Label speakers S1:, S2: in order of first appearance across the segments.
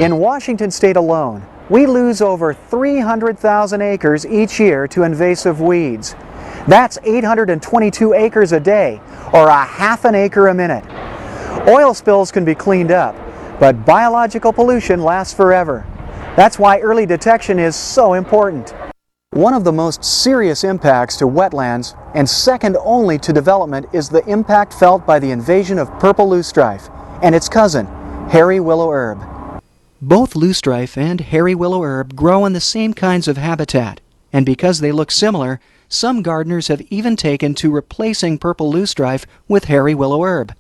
S1: In Washington state alone, we lose over 300,000 acres each year to invasive weeds. That's 822 acres a day, or a half an acre a minute. Oil spills can be cleaned up, but biological pollution lasts forever. That's why early detection is so important. One of the most serious impacts to wetlands, and second only to development, is the impact felt by the invasion of purple loosestrife and its cousin, hairy willow herb. Both loosestrife and hairy willow herb grow in the same kinds of habitat, and because they look similar, some gardeners have even taken to replacing purple loosestrife with hairy willow herb.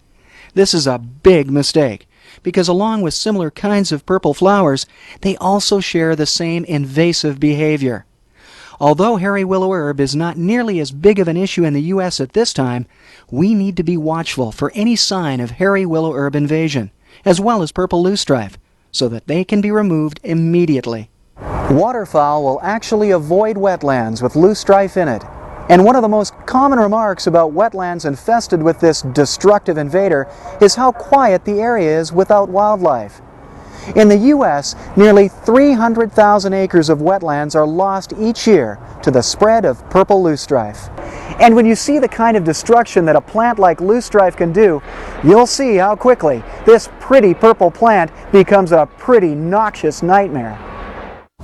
S1: This is a big mistake, because along with similar kinds of purple flowers, they also share the same invasive behavior. Although hairy willow herb is not nearly as big of an issue in the U.S. at this time, we need to be watchful for any sign of hairy willow herb invasion, as well as purple loosestrife, so that they can be removed immediately. Waterfowl will actually avoid wetlands with loosestrife in it. And one of the most common remarks about wetlands infested with this destructive invader is how quiet the area is without wildlife. In the U.S., nearly 300,000 acres of wetlands are lost each year to the spread of purple loosestrife. And when you see the kind of destruction that a plant like loosestrife can do, you'll see how quickly this pretty purple plant becomes a pretty noxious nightmare.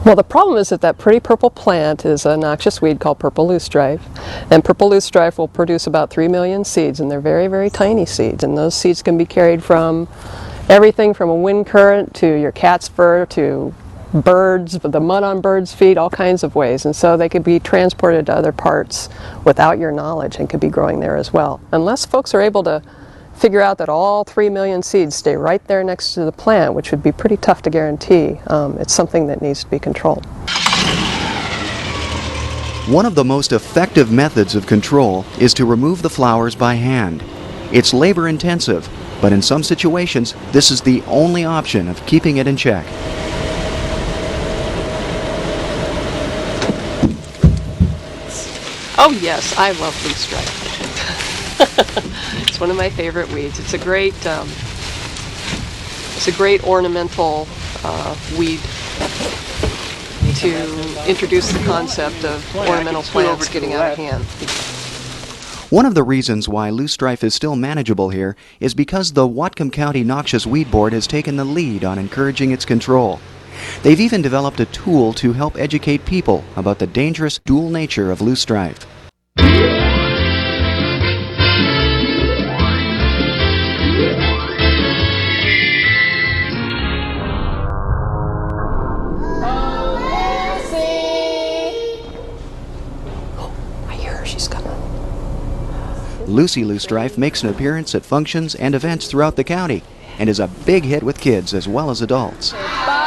S2: Well, the problem is that that pretty purple plant is a noxious weed called purple loosestrife, and purple loosestrife will produce about 3 million seeds, and they're very, very tiny seeds, and those seeds can be carried from everything from a wind current to your cat's fur to birds, the mud on birds' feet, all kinds of ways, and so they could be transported to other parts without your knowledge and could be growing there as well. Unless folks are able to figure out that all 3 million seeds stay right there next to the plant, which would be pretty tough to guarantee, it's something that needs to be controlled.
S3: One of the most effective methods of control is to remove the flowers by hand. It's labor intensive, but in some situations, this is the only option of keeping it in check.
S2: Oh yes, I love loosestrife. It's one of my favorite weeds. It's a great ornamental weed to introduce the concept of ornamental plants getting out of hand.
S3: One of the reasons why loosestrife is still manageable here is because the Whatcom County Noxious Weed Board has taken the lead on encouraging its control. They've even developed a tool to help educate people about the dangerous dual nature of loosestrife. Lucy Loosestrife makes an appearance at functions and events throughout the county and is a big hit with kids as well as adults.
S2: Bye.